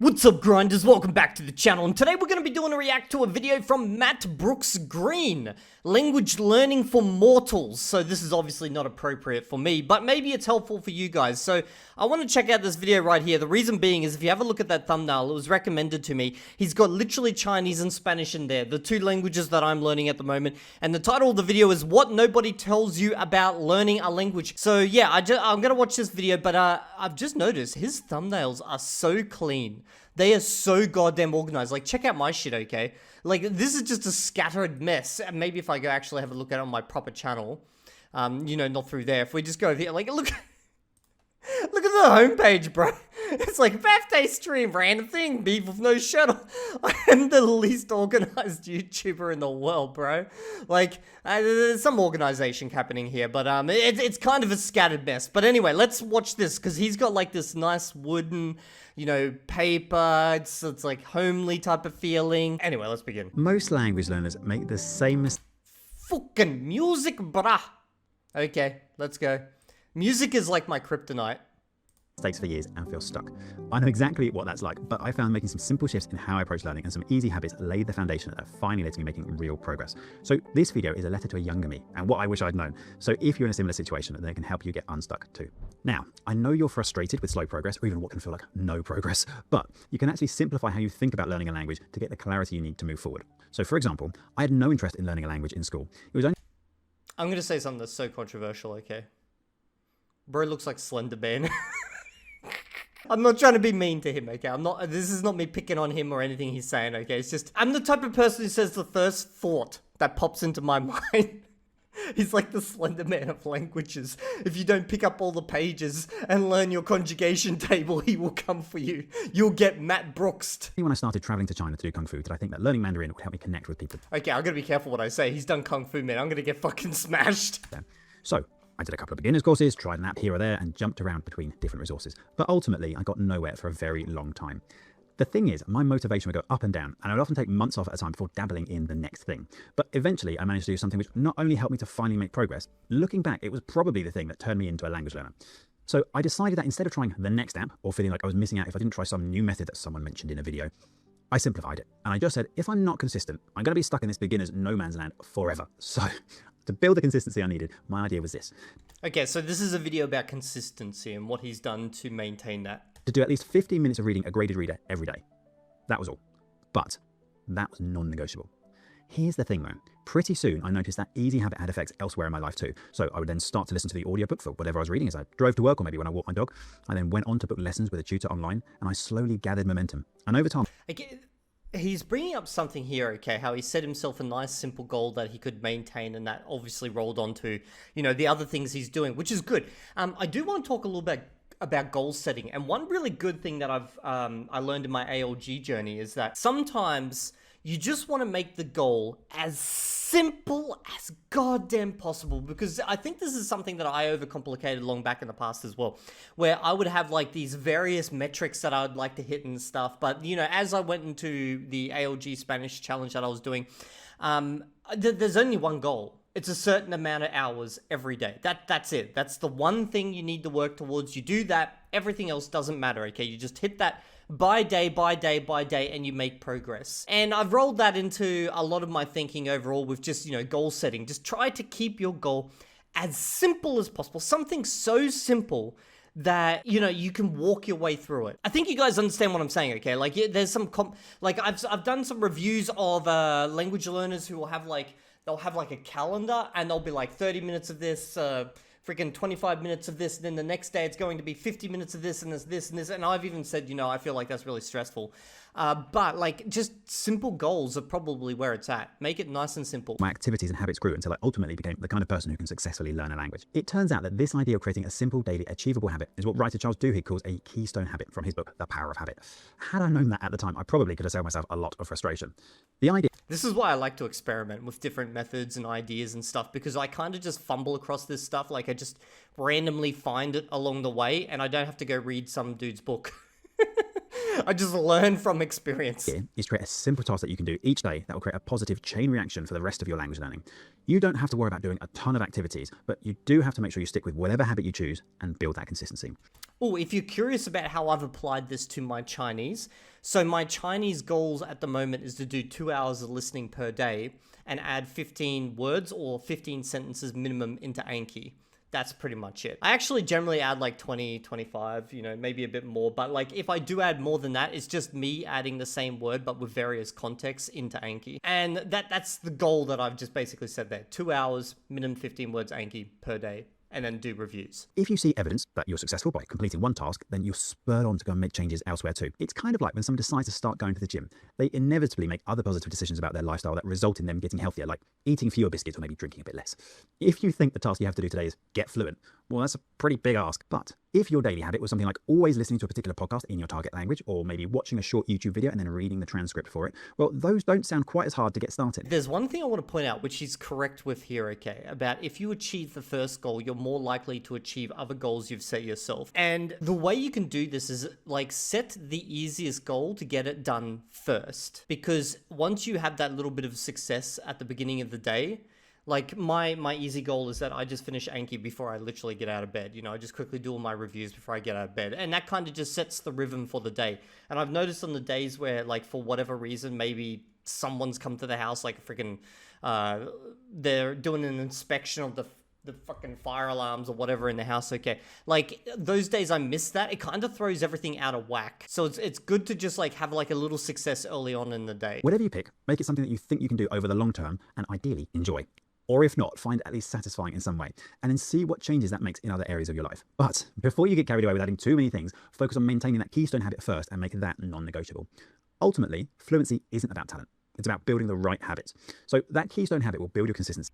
What's up, grinders? Welcome back to the channel, and today we're going to be doing a react to a video from Matt Brooks Green, Language Learning for Mortals. So this is obviously not appropriate for me, but maybe it's helpful for you guys. So I want to check out this video right here. The reason being is if you have a look at that thumbnail, it was recommended to me. He's got literally Chinese and Spanish in there, the two languages that I'm learning at the moment. And the title of the video is What Nobody Tells You About Learning a Language. So yeah, I'm going to watch this video, but I've just noticed his thumbnails are so clean. They are so goddamn organized. Like, check out my shit, okay? Like, this is just a scattered mess. And maybe if I go actually have a look at it on my proper channel, you know, not through there. If we just go here, like, look at the homepage, bro. It's like, birthday stream, random thing, beef with no shuttle. I am the least organized YouTuber in the world, bro. Like, there's some organization happening here, but it's kind of a scattered mess. But anyway, let's watch this, because he's got like this nice wooden, you know, paper. It's like homely type of feeling. Anyway, let's begin. Most language learners make the same mistake. Fucking music, brah. Okay, let's go. Music is like my kryptonite. Mistakes for years and feel stuck. I know exactly what that's like, but I found making some simple shifts in how I approach learning and some easy habits laid the foundation that finally led to me making real progress. So this video is a letter to a younger me and what I wish I'd known. So if you're in a similar situation, then it can help you get unstuck too. Now, I know you're frustrated with slow progress or even what can feel like no progress, but you can actually simplify how you think about learning a language to get the clarity you need to move forward. So for example, I had no interest in learning a language in school. It was only I'm going to say something that's so controversial, okay? Bro looks like Slender Man. I'm not trying to be mean to him, okay? This is not me picking on him or anything he's saying, okay? It's just, I'm the type of person who says the first thought that pops into my mind. He's like the Slender Man of languages. If you don't pick up all the pages and learn your conjugation table, he will come for you. You'll get Matt Brooksed. when I started traveling to China to do Kung Fu did I think that learning Mandarin would help me connect with people. Okay, I gotta be careful what I say. He's done Kung Fu, man. I'm gonna get fucking smashed. So I did a couple of beginners courses, tried an app here or there, and jumped around between different resources. But ultimately, I got nowhere for a very long time. The thing is, my motivation would go up and down, and I would often take months off at a time before dabbling in the next thing. But eventually, I managed to do something which not only helped me to finally make progress, looking back, it was probably the thing that turned me into a language learner. So I decided that instead of trying the next app, or feeling like I was missing out if I didn't try some new method that someone mentioned in a video, I simplified it. And I just said, if I'm not consistent, I'm going to be stuck in this beginner's no man's land forever. So to build the consistency I needed, my idea was this. Okay, so this is a video about consistency and what he's done to maintain that. To do at least 15 minutes of reading a graded reader every day. That was all. But that was non-negotiable. Here's the thing though. Pretty soon I noticed that easy habit had effects elsewhere in my life too. So I would then start to listen to the audiobook for whatever I was reading as I drove to work or maybe when I walked my dog. I then went on to book lessons with a tutor online and I slowly gathered momentum. And over time... He's bringing up something here, okay, how he set himself a nice simple goal that he could maintain, and that obviously rolled on to, you know, the other things he's doing, which is good. I do want to talk a little bit about goal setting, and one really good thing that I learned in my ALG journey is that sometimes you just want to make the goal as simple as goddamn possible, because I think this is something that I overcomplicated long back in the past as well, where I would have like these various metrics that I would like to hit and stuff. But, you know, as I went into the ALG Spanish challenge that I was doing, there's only one goal. It's a certain amount of hours every day. That's it. That's the one thing you need to work towards. You do that, everything else doesn't matter, okay? You just hit that by day, by day, by day, and you make progress. And I've rolled that into a lot of my thinking overall with just, you know, goal setting. Just try to keep your goal as simple as possible. Something so simple that, you know, you can walk your way through it. I think you guys understand what I'm saying, okay? Like, there's some, I've done some reviews of language learners who will have like, they'll have like a calendar and they'll be like 30 minutes of this, freaking 25 minutes of this, and then the next day it's going to be 50 minutes of this and this and this, and I've even said, you know, I feel like that's really stressful. But like, just simple goals are probably where it's at. Make it nice and simple. My activities and habits grew until I ultimately became the kind of person who can successfully learn a language. It turns out that this idea of creating a simple, daily, achievable habit is what writer Charles Duhigg calls a keystone habit from his book, The Power of Habit. Had I known that at the time, I probably could have saved myself a lot of frustration. The idea... This is why I like to experiment with different methods and ideas and stuff, because I kind of just fumble across this stuff. Like, I just randomly find it along the way, and I don't have to go read some dude's book. I just learn from experience. Here is create a simple task that you can do each day that will create a positive chain reaction for the rest of your language learning. You don't have to worry about doing a ton of activities, but you do have to make sure you stick with whatever habit you choose and build that consistency. Oh, if you're curious about how I've applied this to my Chinese, so my Chinese goals at the moment is to do 2 hours of listening per day and add 15 words or 15 sentences minimum into Anki. That's pretty much it. I actually generally add like 20, 25, maybe a bit more. But like if I do add more than that, it's just me adding the same word, but with various contexts into Anki. And that's the goal that I've just basically said there. 2 hours, minimum 15 words Anki per day, and then do reviews. If you see evidence that you're successful by completing one task, then you're spurred on to go and make changes elsewhere too. It's kind of like when someone decides to start going to the gym. They inevitably make other positive decisions about their lifestyle that result in them getting healthier, like eating fewer biscuits or maybe drinking a bit less. If you think the task you have to do today is get fluent, well, that's a pretty big ask. But if your daily habit was something like always listening to a particular podcast in your target language, or maybe watching a short YouTube video and then reading the transcript for it, well, those don't sound quite as hard to get started. There's one thing I want to point out, which he's correct with here, okay, about if you achieve the first goal, you're more likely to achieve other goals you've set yourself. And the way you can do this is like set the easiest goal to get it done first. Because once you have that little bit of success at the beginning of the day, like my easy goal is that I just finish Anki before I literally get out of bed. I just quickly do all my reviews before I get out of bed. And that kind of just sets the rhythm for the day. And I've noticed on the days where, like, for whatever reason, maybe someone's come to the house, like freaking, they're doing an inspection of the fucking fire alarms or whatever in the house, okay? Like, those days I miss that. It kind of throws everything out of whack. So it's good to just, like, have, like, a little success early on in the day. Whatever you pick, make it something that you think you can do over the long term and ideally enjoy. Or if not, find it at least satisfying in some way, and then see what changes that makes in other areas of your life. But before you get carried away with adding too many things, focus on maintaining that keystone habit first and make that non-negotiable. Ultimately, fluency isn't about talent. It's about building the right habits. So that keystone habit will build your consistency.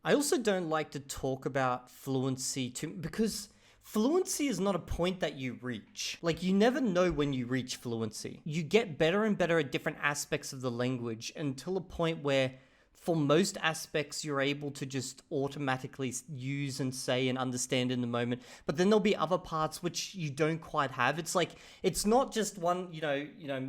I also don't like to talk about fluency because fluency is not a point that you reach. Like, you never know when you reach fluency. You get better and better at different aspects of the language until a point where for most aspects, you're able to just automatically use and say and understand in the moment. But then there'll be other parts which you don't quite have. It's like, it's not just one,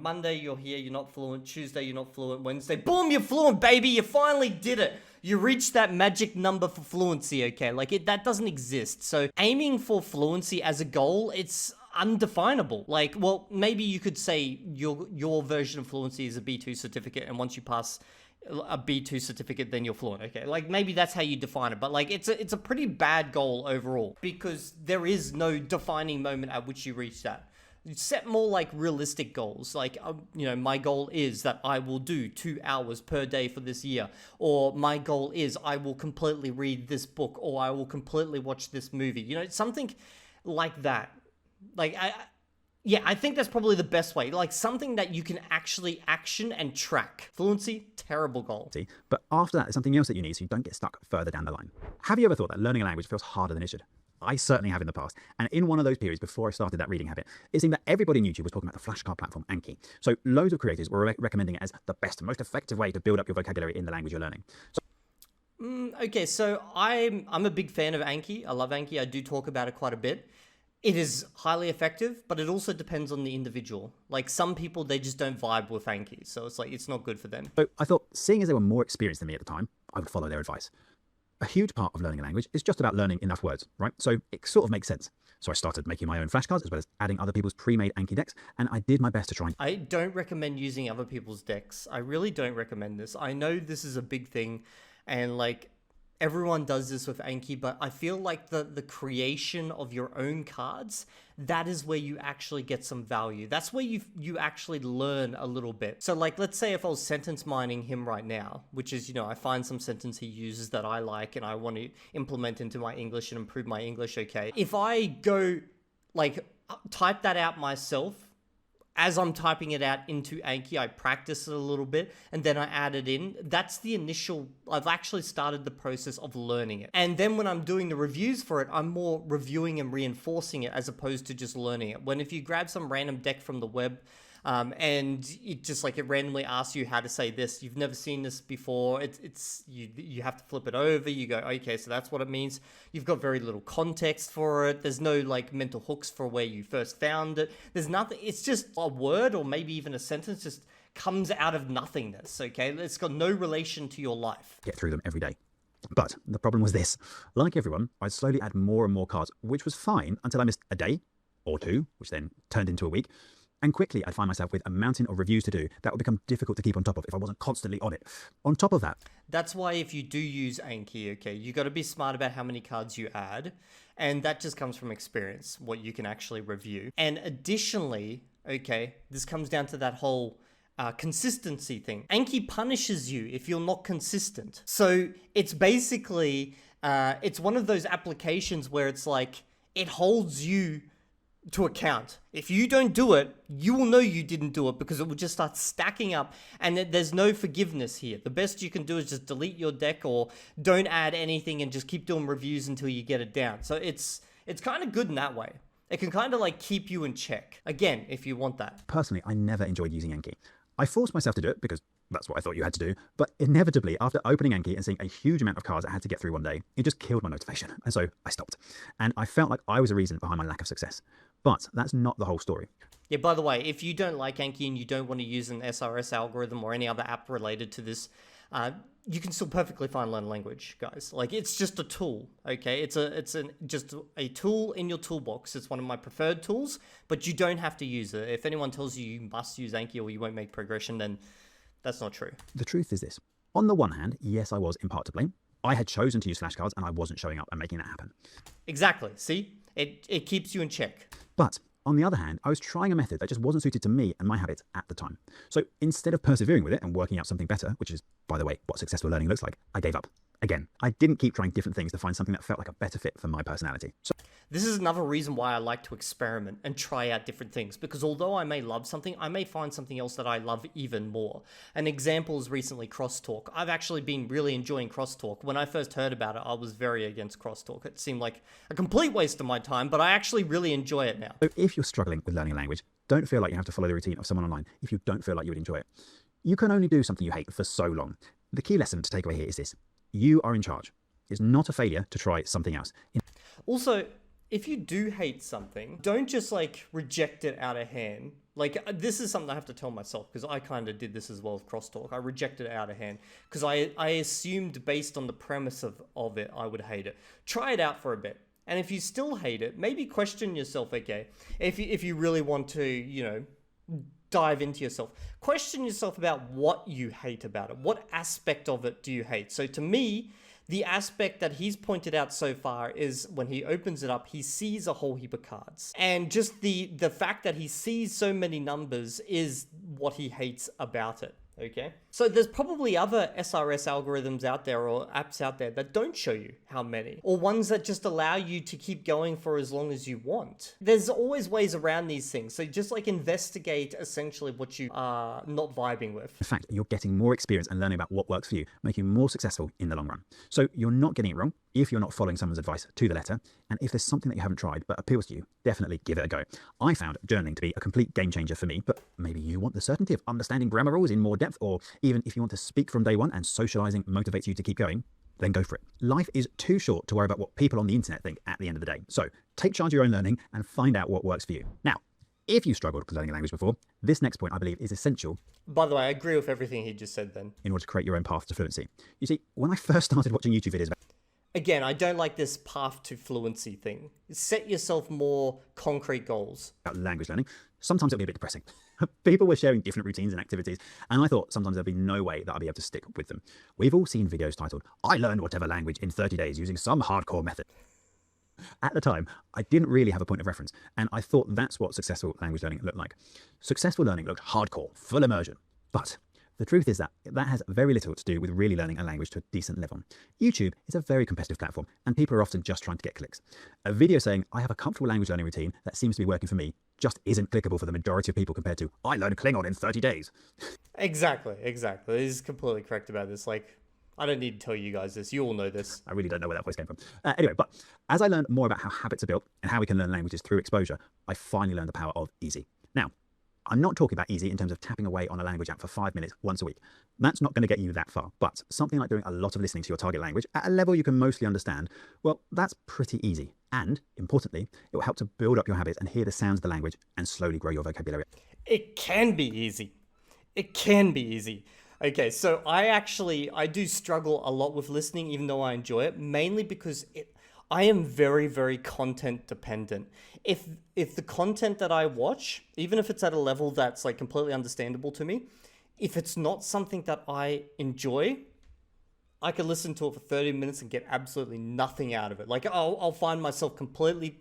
Monday you're here, you're not fluent. Tuesday you're not fluent. Wednesday, boom, you're fluent, baby. You finally did it. You reached that magic number for fluency, okay? Like, that doesn't exist. So aiming for fluency as a goal, it's undefinable. Like, well, maybe you could say your version of fluency is a B2 certificate, and once you pass a B2 certificate, then you're fluent, okay? Like, maybe that's how you define it, but like, it's a pretty bad goal overall, because there is no defining moment at which you reach that. Set more like realistic goals. Like, my goal is that I will do 2 hours per day for this year, or my goal is I will completely read this book, or I will completely watch this movie. Something like that. Like, I think that's probably the best way. Like, something that you can actually action and track. Fluency, terrible goal. But after that, there's something else that you need so you don't get stuck further down the line. Have you ever thought that learning a language feels harder than it should? I certainly have in the past. And in one of those periods before I started that reading habit, it seemed that everybody on YouTube was talking about the flashcard platform Anki. So loads of creators were recommending it as the best and most effective way to build up your vocabulary in the language you're learning. Okay, so I'm a big fan of Anki. I love Anki. I do talk about it quite a bit. It is highly effective, but it also depends on the individual. Like, some people, they just don't vibe with Anki. So it's like, it's not good for them. So I thought, seeing as they were more experienced than me at the time, I would follow their advice. A huge part of learning a language is just about learning enough words, right? So it sort of makes sense. So I started making my own flashcards as well as adding other people's pre-made Anki decks, and I did my best to try and... I don't recommend using other people's decks. I really don't recommend this. I know this is a big thing, and like, everyone does this with Anki, but I feel like the creation of your own cards, that is where you actually get some value. That's where you actually learn a little bit. So like, let's say if I was sentence mining him right now, which is, I find some sentence he uses that I like and I want to implement into my English and improve my English, okay? If I go, like, type that out myself, as I'm typing it out into Anki, I practice it a little bit and then I add it in. That's the initial, I've actually started the process of learning it. And then when I'm doing the reviews for it, I'm more reviewing and reinforcing it as opposed to just learning it. When if you grab some random deck from the web, and it just like it randomly asks you how to say this. You've never seen this before. You have to flip it over. You go, okay, so that's what it means. You've got very little context for it. There's no like mental hooks for where you first found it. There's nothing. It's just a word or maybe even a sentence just comes out of nothingness. Okay, it's got no relation to your life. Get through them every day. But the problem was this. Like everyone, I'd slowly add more and more cards, which was fine until I missed a day or two, which then turned into a week. And quickly I'd find myself with a mountain of reviews to do that would become difficult to keep on top of if I wasn't constantly on it. On top of that, that's why if you do use Anki, okay, you got to be smart about how many cards you add. And that just comes from experience, what you can actually review. And additionally, okay, this comes down to that whole consistency thing. Anki punishes you if you're not consistent. So it's basically, it's one of those applications where it's like, it holds you to account. If you don't do it, you will know you didn't do it because it will just start stacking up and there's no forgiveness here. The best you can do is just delete your deck or don't add anything and just keep doing reviews until you get it down. So it's kind of good in that way. It can kind of like keep you in check. Again, if you want that. Personally, I never enjoyed using Anki. I forced myself to do it because that's what I thought you had to do. But inevitably, after opening Anki and seeing a huge amount of cards I had to get through one day, it just killed my motivation. And so I stopped. And I felt like I was a reason behind my lack of success. But that's not the whole story. Yeah, by the way, if you don't like Anki and you don't want to use an SRS algorithm or any other app related to this, you can still perfectly fine learn a language, guys. Like, it's just a tool, okay? It's just a tool in your toolbox. It's one of my preferred tools, but you don't have to use it. If anyone tells you you must use Anki or you won't make progression, then that's not true. The truth is this. On the one hand, yes, I was in part to blame. I had chosen to use flashcards and I wasn't showing up and making that happen. Exactly. See? It keeps you in check. But on the other hand, I was trying a method that just wasn't suited to me and my habits at the time. So instead of persevering with it and working out something better, which is, by the way, what successful learning looks like, I gave up. Again, I didn't keep trying different things to find something that felt like a better fit for my personality. So this is another reason why I like to experiment and try out different things, because although I may love something, I may find something else that I love even more. An example is recently crosstalk. I've actually been really enjoying crosstalk. When I first heard about it, I was very against crosstalk. It seemed like a complete waste of my time, but I actually really enjoy it now. So if you're struggling with learning a language, don't feel like you have to follow the routine of someone online if you don't feel like you would enjoy it. You can only do something you hate for so long. The key lesson to take away here is this. You are in charge. It's not a failure to try something else. Also, if you do hate something, don't just like reject it out of hand. Like, this is something I have to tell myself because I kind of did this as well with crosstalk. I rejected it out of hand because I assumed based on the premise of it, I would hate it. Try it out for a bit. And if you still hate it, maybe question yourself, okay, if you really want to, you know, dive into yourself. Question yourself about what you hate about it. What aspect of it do you hate? So to me, the aspect that he's pointed out so far is when he opens it up, he sees a whole heap of cards. And just the fact that he sees so many numbers is what he hates about it. Okay, so there's probably other SRS algorithms out there or apps out there that don't show you how many, or ones that just allow you to keep going for as long as you want. There's always ways around these things, so just like investigate essentially what you are not vibing with. In fact, you're getting more experience and learning about what works for you, making you more successful in the long run. So you're not getting it wrong if you're not following someone's advice to the letter, and if there's something that you haven't tried but appeals to you, definitely give it a go. I found journaling to be a complete game changer for me, but maybe you want the certainty of understanding grammar rules in more depth, or even if you want to speak from day one and socializing motivates you to keep going, then go for it. Life is too short to worry about what people on the internet think at the end of the day. So take charge of your own learning and find out what works for you. Now, if you struggled with learning a language before, this next point I believe is essential. By the way, I agree with everything he just said then. In order to create your own path to fluency. You see, when I first started watching YouTube videos about Again, I don't like this path to fluency thing. Set yourself more concrete goals. Language learning, sometimes it'll be a bit depressing. People were sharing different routines and activities, and I thought sometimes there'd be no way that I'd be able to stick with them. We've all seen videos titled, "I learned whatever language in 30 days using some hardcore method." At the time, I didn't really have a point of reference, and I thought that's what successful language learning looked like. Successful learning looked hardcore, full immersion. But the truth is that has very little to do with really learning a language to a decent level. YouTube is a very competitive platform, and people are often just trying to get clicks. A video saying, "I have a comfortable language learning routine that seems to be working for me," just isn't clickable for the majority of people compared to, "I learned Klingon in 30 days. Exactly. He's completely correct about this. Like, I don't need to tell you guys this. You all know this. I really don't know where that voice came from. Anyway, but as I learned more about how habits are built and how we can learn languages through exposure, I finally learned the power of easy. Now, I'm not talking about easy in terms of tapping away on a language app for 5 minutes once a week. That's not going to get you that far, but something like doing a lot of listening to your target language at a level you can mostly understand, well, that's pretty easy. And importantly, it will help to build up your habits and hear the sounds of the language and slowly grow your vocabulary. It can be easy. It can be easy. Okay, so I do struggle a lot with listening, even though I enjoy it, mainly because I am very, very content dependent. If the content that I watch, even if it's at a level that's like completely understandable to me, if it's not something that I enjoy, I could listen to it for 30 minutes and get absolutely nothing out of it. Like I'll find myself completely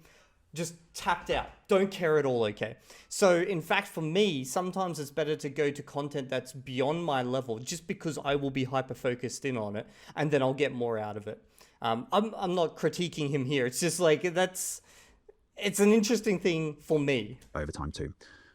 just tapped out. Don't care at all, okay? So in fact, for me, sometimes it's better to go to content that's beyond my level just because I will be hyper-focused in on it and then I'll get more out of it. I'm not critiquing him here. It's just like, it's an interesting thing for me. Over time too.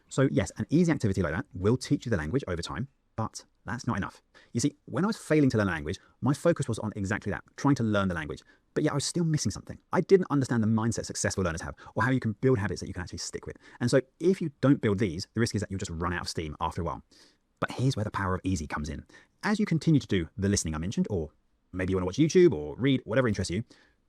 So yes, an easy activity like that will teach you the language over time, but that's not enough. You see, when I was failing to learn a language, my focus was on exactly that, trying to learn the language. But yet I was still missing something. I didn't understand the mindset successful learners have, or how you can build habits that you can actually stick with. And so if you don't build these, the risk is that you'll just run out of steam after a while. But here's where the power of easy comes in. As you continue to do the listening I mentioned, or maybe you want to watch YouTube or read, whatever interests you,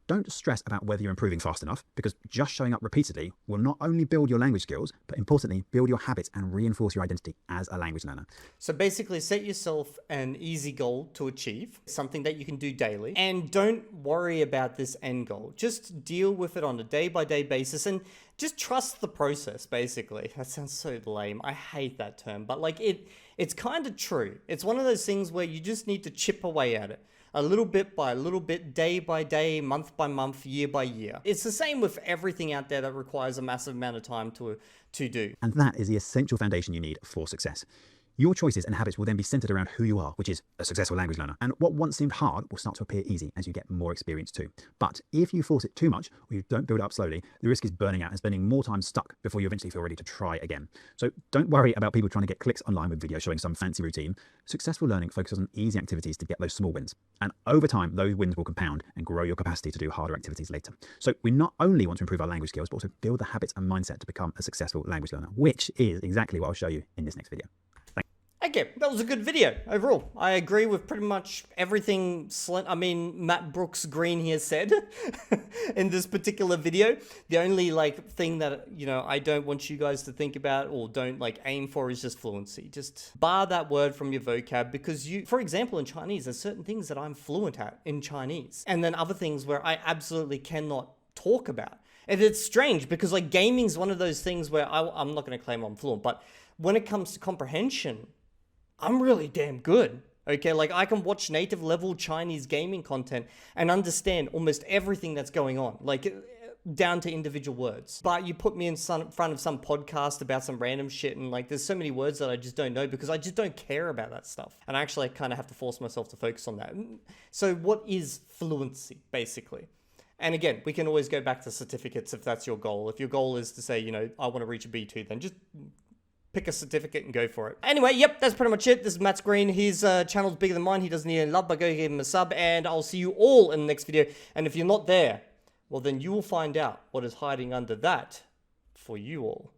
don't stress about whether you're improving fast enough, because just showing up repeatedly will not only build your language skills, but importantly, build your habits and reinforce your identity as a language learner. So basically, set yourself an easy goal to achieve, something that you can do daily, and don't worry about this end goal. Just deal with it on a day-by-day basis and just trust the process, basically. That sounds so lame. I hate that term, but like it's kind of true. It's one of those things where you just need to chip away at it. A little bit by little bit, day by day, month by month, year by year. It's the same with everything out there that requires a massive amount of time to do. And that is the essential foundation you need for success. Your choices and habits will then be centered around who you are, which is a successful language learner. And what once seemed hard will start to appear easy as you get more experience too. But if you force it too much, or you don't build it up slowly, the risk is burning out and spending more time stuck before you eventually feel ready to try again. So don't worry about people trying to get clicks online with videos showing some fancy routine. Successful learning focuses on easy activities to get those small wins. And over time, those wins will compound and grow your capacity to do harder activities later. So we not only want to improve our language skills, but also build the habits and mindset to become a successful language learner, which is exactly what I'll show you in this next video. Okay, that was a good video overall. I agree with pretty much everything Matt Brooks Green here said in this particular video. The only thing that, I don't want you guys to think about or don't aim for is just fluency. Just bar that word from your vocab, because for example, in Chinese, there's certain things that I'm fluent at in Chinese, and then other things where I absolutely cannot talk about. And it's strange because gaming is one of those things where I'm not going to claim I'm fluent, but when it comes to comprehension, I'm really damn good. Okay, I can watch native level Chinese gaming content and understand almost everything that's going on, down to individual words. But you put me in front of some podcast about some random shit, and there's so many words that I just don't know because I just don't care about that stuff. And actually, I kind of have to force myself to focus on that. So what is fluency, basically? And again, we can always go back to certificates if that's your goal. If your goal is to say, I want to reach a B2, then just pick a certificate and go for it. Anyway, yep, that's pretty much it. This is Matt Green. His channel's bigger than mine. He doesn't need any love, but go give him a sub, and I'll see you all in the next video. And if you're not there, well, then you will find out what is hiding under that for you all.